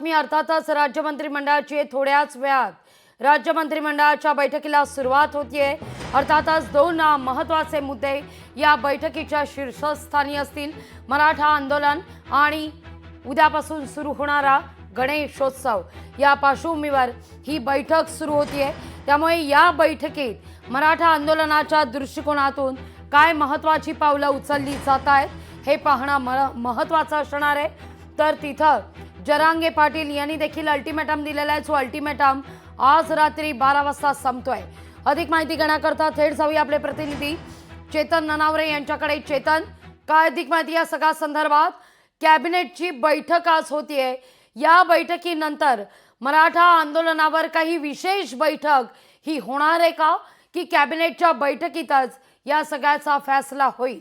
बातमी अर्थातच राज्य मंत्रिमंडळाची थोड्याच वेळात राज्य मंत्रिमंडळाच्या बैठकीला सुरुवात होतीये। अर्थातच दोन महत्त्वाचे मुद्दे या बैठकीच्या शीर्षस्थानी असतील। मराठा आंदोलन आणि उद्यापासून सुरू होणारा गणेशोत्सव या पार्श्वभूमीवर ही बैठक सुरू होतीये। त्यामुळे या बैठकीत मराठा आंदोलनाच्या दृष्टिकोनातून काय महत्त्वाची पावलं उचलली जात आहेत हे पाहणं महत्त्वाचं असणार आहे। तर तिथं जरांगे पाटील यांनी देखील अल्टिमेटम दिलेला आहे। जो अल्टिमेटम आज रात्री 12 वाजता संपतोय। अधिक माहिती घेण्याकरता थेट जाऊया आपले प्रतिनिधी चेतन ननावरे यांच्याकडे। चेतन, काय अधिक माहिती या सगळ्या संदर्भात? कॅबिनेटची बैठक आज होतीये, या बैठकीनंतर मराठा आंदोलनावर काही विशेष बैठक ही होणार आहे का, की कॅबिनेटच्या बैठकीतच या सगळ्याचा फैसला होईल?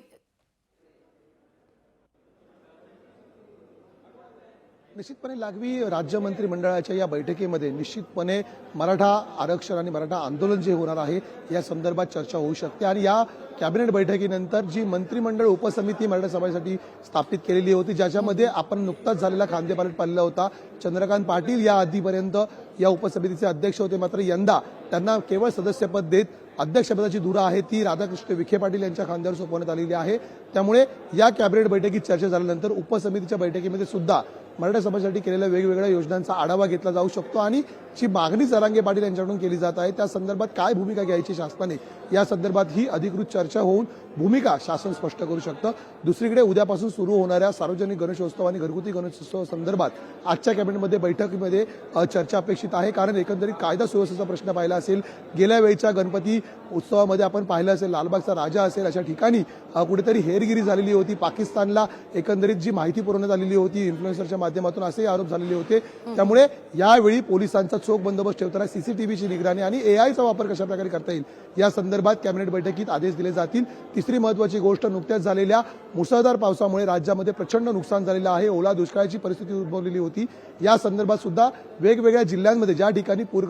निश्चितपणे लागवी राज्य मंत्रिमंडळाच्या या बैठकीमध्ये निश्चितपणे मराठा आरक्षण आणि मराठा आंदोलन जे होणार आहे या संदर्भात चर्चा होऊ शकते। आणि या कॅबिनेट बैठकीनंतर जी मंत्रिमंडळ उपसमिती मराठा समाजासाठी स्थापित केलेली होती, ज्याच्यामध्ये आपण नुकताच झालेला खांदेपालट पाहिला होता। चंद्रकांत पाटील या आधीपर्यंत या उपसमितीचे अध्यक्ष होते, मात्र यंदा त्यांना केवळ सदस्यपद देत अध्यक्षपदाची धुरा आहे ती राधाकृष्ण विखे पाटील यांच्या खांद्यावर सोपवण्यात आलेली आहे। त्यामुळे या कॅबिनेट बैठकीत चर्चा झाल्यानंतर उपसमितीच्या बैठकीमध्ये सुद्धा मराठा समाजासाठी केलेल्या वेगवेगळ्या योजनांचा आढावा घेतला जाऊ शकतो आणि जी मागणी जरांगे पाटील यांच्याकडून केली जात आहे त्या संदर्भात काय भूमिका घ्यायची शासनाने या संदर्भात ही अधिकृत चर्चा होऊन भूमिका शासन स्पष्ट करू शकतं। दुसरीकडे उद्यापासून सुरू होणाऱ्या सार्वजनिक गणेशोत्सव आणि घरगुती गणेशोत्सव संदर्भात आजच्या कॅबिनेटमध्ये बैठकीमध्ये चर्चा अपेक्षित आहे। कारण एकंदरीत कायदा सुव्यवस्थेचा प्रश्न पाहिला असेल, गेल्या वेळच्या गणपती उत्सवामध्ये आपण पाहिलं असेल लालबागचा राजा असेल अशा ठिकाणी कुठेतरी हेरगिरी झालेली होती। पाकिस्तानला एकंदरीत जी माहिती पुरवण्यात आलेली होती इन्फ्लुएन्सरच्या माध्यमातून असे आरोप झालेले होते। त्यामुळे यावेळी पोलिसांचा चोख बंदोबस्त ठेवताना सीसीटीव्हीची निगराणी आणि एआयचा वापर कशा प्रकारे करता येईल या संदर्भात कॅबिनेट बैठकीत आदेश दिले जातील। तिसरी महत्त्वाची गोष्ट, नुकत्याच झालेल्या मुसळधार पावसामुळे राज्यामध्ये प्रचंड नुकसान झालेलं आहे, ओला दुष्काळाची परिस्थिती उद्भवलेली होती। या संदर्भात सुद्धा वेगवेगळ्या जिल्ह्यांमध्ये ज्या ठिकाणी पूर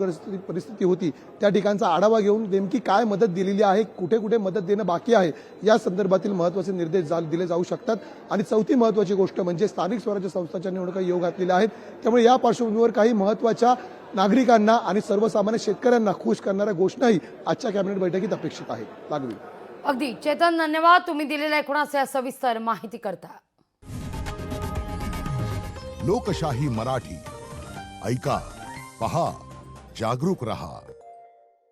परिस्थिती होती त्या ठिकाणचा आढावा घेऊन नेमकी काय मदत दिलेली आहे, कुठे कुठे मदत देणं बाकी आहे या संदर्भातील महत्त्वाचे निर्देश दिले जाऊ शकतात। आणि चौथी महत्त्वाची गोष्ट म्हणजे स्थानिक स्वराज्य संस्थांच्या निवडणुका योग घातलेल्या आहेत। त्यामुळे या पार्श्वभूमीवर काही महत्त्वाच्या नागरिकांना आणि सर्वसामान्य शेतकऱ्यांना खुश करणाऱ्या घोषणाही आजच्या कॅबिनेट बैठकीत अपेक्षित आहे। लागवी अगदी चेतन, धन्यवाद तुम्ही दिलेल्या एकूणाच्या सविस्तर माहिती करता। लोकशाही मराठी ऐका, पहा, जागरूक रहा।